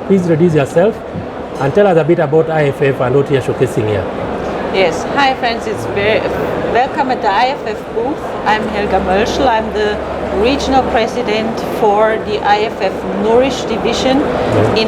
please introduce yourself and tell us a bit about IFF and what you're showcasing here. Yes, hi friends, it's very welcome at the IFF booth. I'm Helga Mölschl, I'm the regional president for the IFF Nourish division in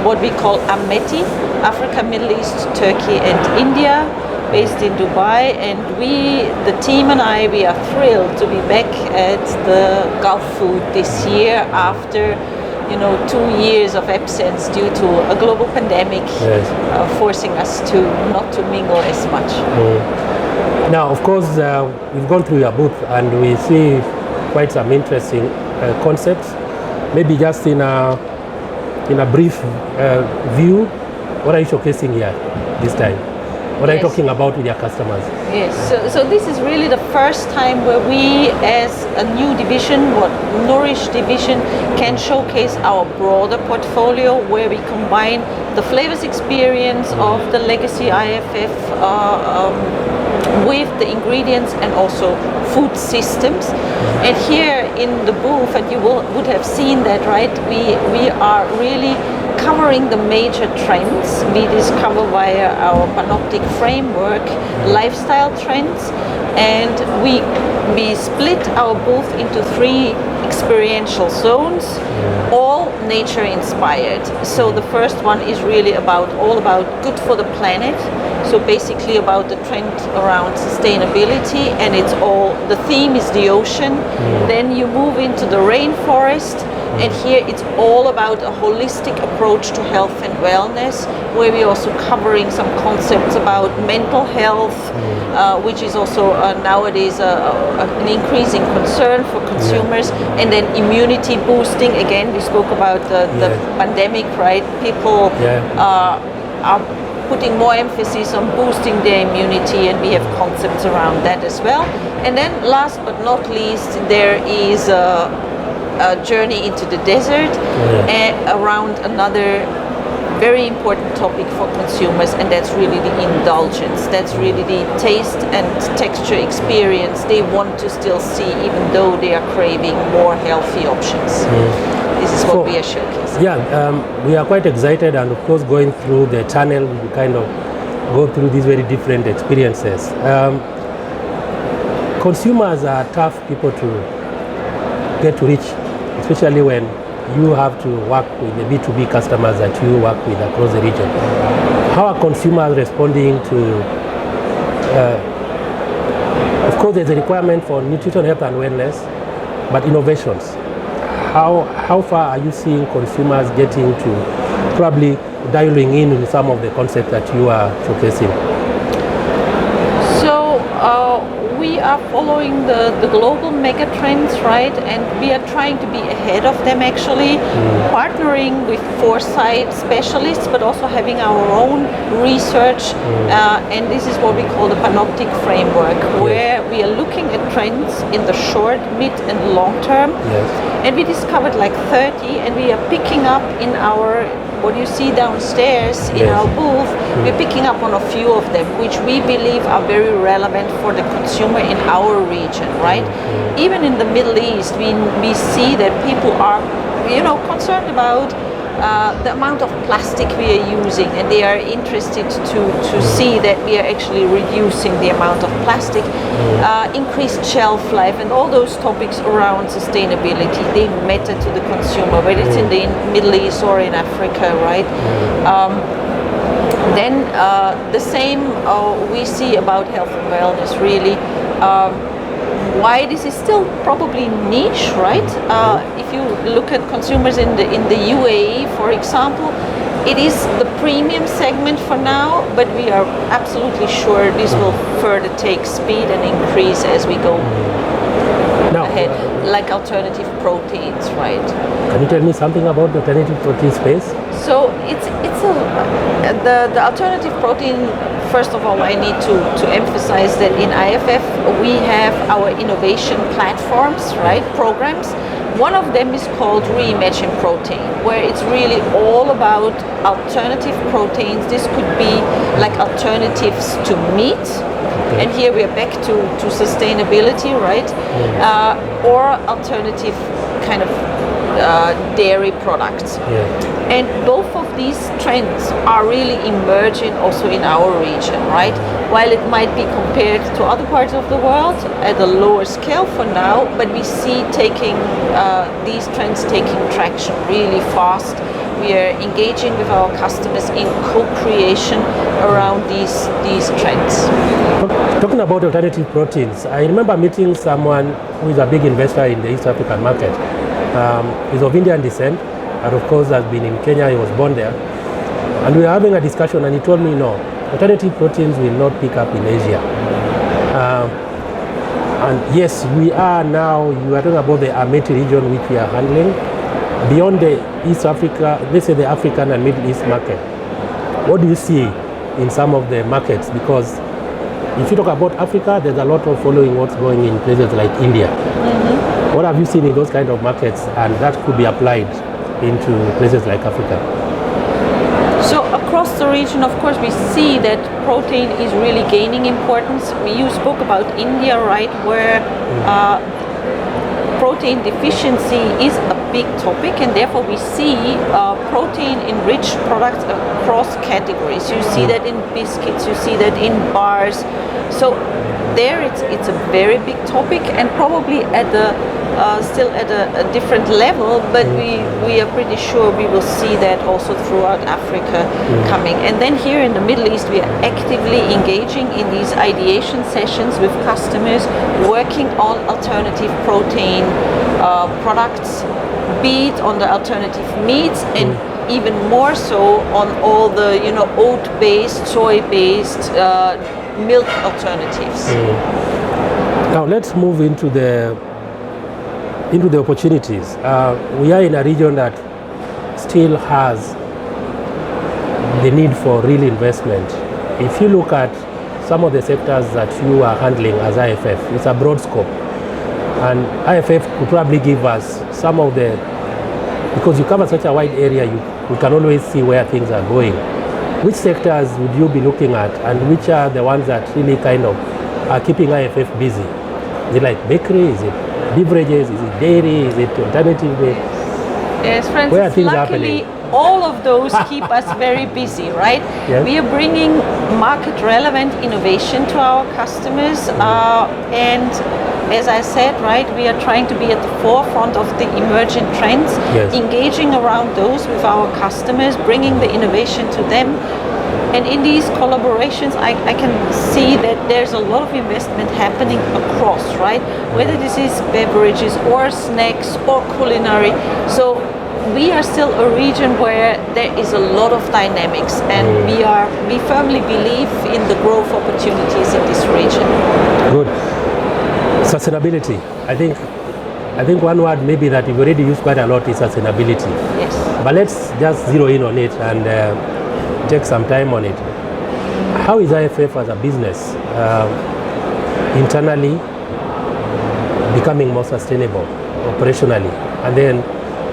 what we call AMETI, Africa, Middle East, Turkey and India, based in Dubai. And we, the team and I, we are thrilled to be back at the Gulf Food this year after 2 years of absence due to a global pandemic, forcing us to not to mingle as much. Now, of course, we've gone through your booth and we see quite some interesting concepts. Maybe just in a brief view, what are you showcasing here this time? What are you talking about with your customers? Yes, so this is really the first time where we, as a new division, what Nourish division, can showcase our broader portfolio, where we combine the flavors experience of the legacy IFF with the ingredients and also food systems. And here in the booth, and you would have seen that, right? We are really covering the major trends we discover via our panoptic framework, lifestyle trends, and we split our booth into 3 experiential zones, all nature inspired. So the first one is really all about good for the planet. So basically about the trend around sustainability, and the theme is the ocean. Then you move into the rainforest, and here it's all about a holistic approach to health and wellness, where we're also covering some concepts about mental health, which is also nowadays an increasing concern for consumers. And then immunity boosting, again, we spoke about the pandemic, right? People are putting more emphasis on boosting their immunity, and we have concepts around that as well. And then last but not least, there is a journey into the desert around another very important topic for consumers, and that's really the indulgence. That's really the taste and texture experience they want to still see, even though they are craving more healthy options. This is what we are showcasing. We are quite excited, and of course going through the channel, we kind of go through these very different experiences. Consumers are tough people to get to reach, especially when you have to work with the B2B customers that you work with across the region. How are consumers responding to, of course there's a requirement for nutrition, health and wellness, but innovations. How far are you seeing consumers getting to probably dialing in with some of the concepts that you are showcasing? So we are following the global mega trends, right? And we are trying to be ahead of them, actually, partnering with foresight specialists, but also having our own research. And this is what we call the panoptic framework, where we are looking at trends in the short, mid and long term. And we discovered like 30, and we are picking up in what you see downstairs in our booth, we're picking up on a few of them, which we believe are very relevant for the consumer in our region, right? Even in the Middle East, we see that people are, concerned about the amount of plastic we are using, and they are interested to see that we are actually reducing the amount of plastic, increased shelf life, and all those topics around sustainability, they matter to the consumer, whether it's in the Middle East or in Africa, right? Then the same we see about health and wellness, really. Why this is still probably niche, right? If you look at consumers in the UAE, for example, it is the premium segment for now, but we are absolutely sure this will further take speed and increase as we go ahead, like alternative proteins, right? Can you tell me something about the alternative protein space? So the alternative protein. First of all, I need to emphasize that in IFF we have our innovation platforms, right? Programs. One of them is called Reimagine Protein, where it's really all about alternative proteins. This could be like alternatives to meat. And here we are back to sustainability, right? Or alternative kind of dairy products. And both of these trends are really emerging also in our region, right? While it might be compared to other parts of the world at a lower scale for now, but we see these trends taking traction really fast. We are engaging with our customers in co-creation around these trends. Talking about alternative proteins, I remember meeting someone who is a big investor in the East African market. He's of Indian descent, and of course has been in Kenya. He was born there. And we were having a discussion, and he told me, no, alternative proteins will not pick up in Asia. And yes, we are now, you are talking about the Ameti region which we are handling. Beyond the East Africa, let's say the African and Middle East market, what do you see in some of the markets? Because if you talk about Africa, there's a lot of following what's going in places like India. Mm-hmm. What have you seen in those kind of markets, and that could be applied into places like Africa? So across the region, of course, we see that protein is really gaining importance. You spoke about India, right, where protein deficiency is a big topic, and therefore we see protein-enriched products across categories. You see that in biscuits, you see that in bars. So there it's a very big topic, and probably at still at a different level, but we are pretty sure we will see that also throughout Africa coming. And then here in the Middle East, we are actively engaging in these ideation sessions with customers, working on alternative protein products, be it on the alternative meats, and even more so on all the oat-based, soy-based milk alternatives. Now let's move into the opportunities. We are in a region that still has the need for real investment. If you look at some of the sectors that you are handling as IFF, it's a broad scope. And IFF could probably give us some of the, because you cover such a wide area, you can always see where things are going. Which sectors would you be looking at, and which are the ones that really kind of are keeping IFF busy? Is it like bakery? Is it beverages? Is it dairy? Is it alternative? Yes, Francis, where are things luckily happening? all of those keep us very busy, right? Yes. We are bringing market relevant innovation to our customers, and as I said, right, we are trying to be at the forefront of the emerging trends, engaging around those with our customers, bringing the innovation to them. And in these collaborations, I can see that there's a lot of investment happening across, right? Whether this is beverages or snacks or culinary. So we are still a region where there is a lot of dynamics, and we firmly believe in the growth opportunities in this region. Good. Sustainability. I think one word maybe that we've already used quite a lot is sustainability. Yes. But let's just zero in on it and take some time on it. How is IFF as a business internally becoming more sustainable operationally? And then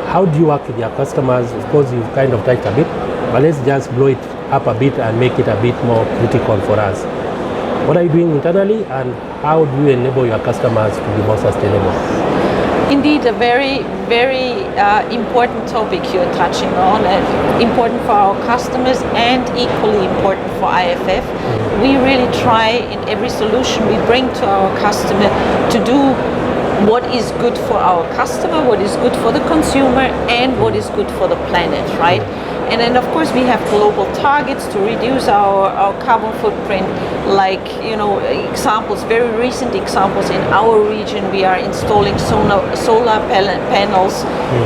how do you work with your customers? Of course, you've kind of touched a bit, but let's just blow it up a bit and make it a bit more critical for us. What are you doing internally, and how do you enable your customers to be more sustainable? Indeed, a very, very important topic you're touching on, and important for our customers and equally important for IFF. We really try in every solution we bring to our customer to do what is good for our customer, what is good for the consumer, and what is good for the planet, right? And then of course we have global targets to reduce our carbon footprint, like examples, very recent examples in our region. We are installing solar panels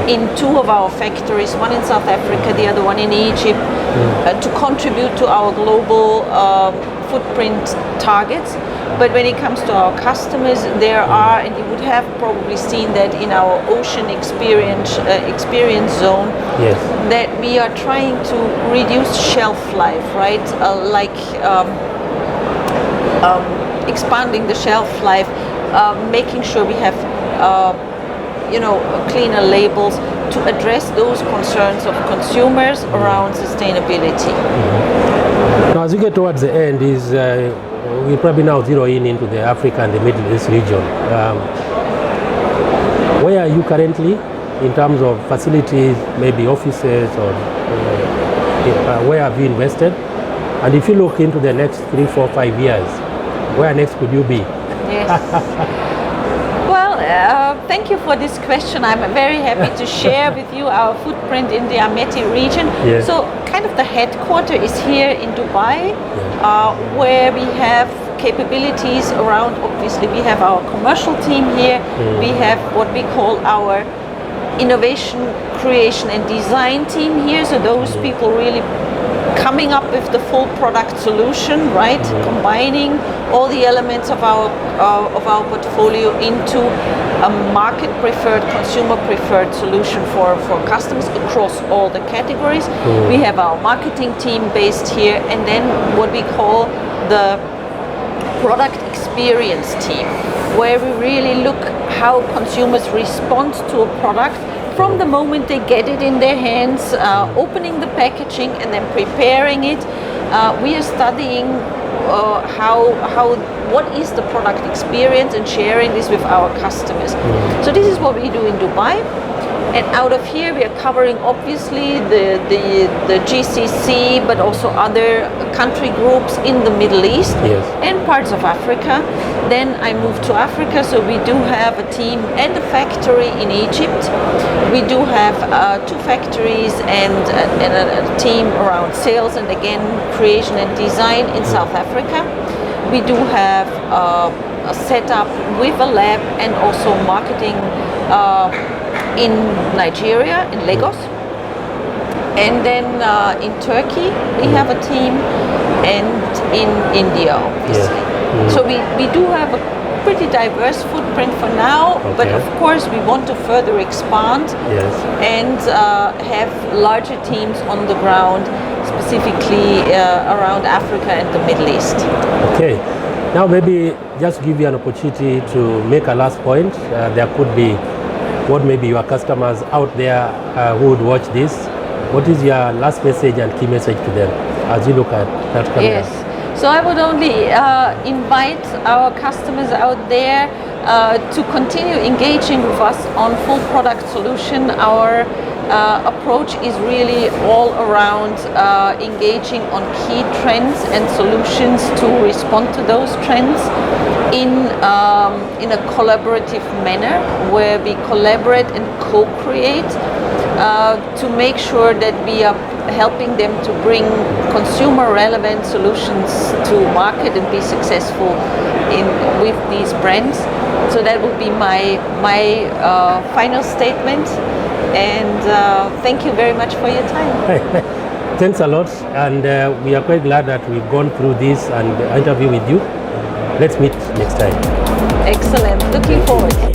in 2 of our factories, one in South Africa, the other one in Egypt, to contribute to our global footprint targets. But when it comes to our customers, there are, and you would have probably seen that in our ocean experience zone, that we are trying to reduce shelf life, right? Expanding the shelf life, making sure we have cleaner labels to address those concerns of consumers around sustainability. Now, as we get towards the end, we probably now zero into the Africa and the Middle East region. Where are you currently in terms of facilities, maybe offices or Where have you invested? And if you look into the next 3, 4, 5 years, where next could you be? Yes. Well, thank you for this question. I'm very happy to share with you our footprint in the Ameti region. Yes. So kind of the headquarter is here in Dubai, where we have capabilities around, obviously we have our commercial team here, we have what we call our innovation, creation and design team here. So those people really coming up with the full product solution, right? Combining all the elements of our portfolio into a market preferred, consumer preferred solution for customers across all the categories. We have our marketing team based here, and then what we call the product experience team, where we really look how consumers respond to a product from the moment they get it in their hands, opening the packaging and then preparing it. We are studying what is the product experience and sharing this with our customers. So this is what we do in Dubai. And out of here we are covering obviously the GCC, but also other country groups in the Middle East and parts of Africa. Then I moved to Africa, so we do have a team and a factory in Egypt. We do have 2 factories and a team around sales and again creation and design in South Africa. We do have a setup with a lab and also marketing in Nigeria, in Lagos. And then in Turkey we have a team, and in India obviously. So we do have a pretty diverse footprint for now, but of course we want to further expand and have larger teams on the ground, specifically around Africa and the Middle East. Okay, now maybe just give you an opportunity to make a last point. There could be what maybe your customers out there who would watch this. What is your last message and key message to them as you look at that camera? Yes, so I would only invite our customers out there to continue engaging with us on full product solution. Our approach is really all around engaging on key trends and solutions to respond to those trends in a collaborative manner, where we collaborate and co-create to make sure that we are helping them to bring consumer relevant solutions to market and be successful with these brands. So that would be my final statement, and thank you very much for your time. Thanks a lot, and we are quite glad that we've gone through this and interview with you. Let's meet next time. Excellent, looking forward.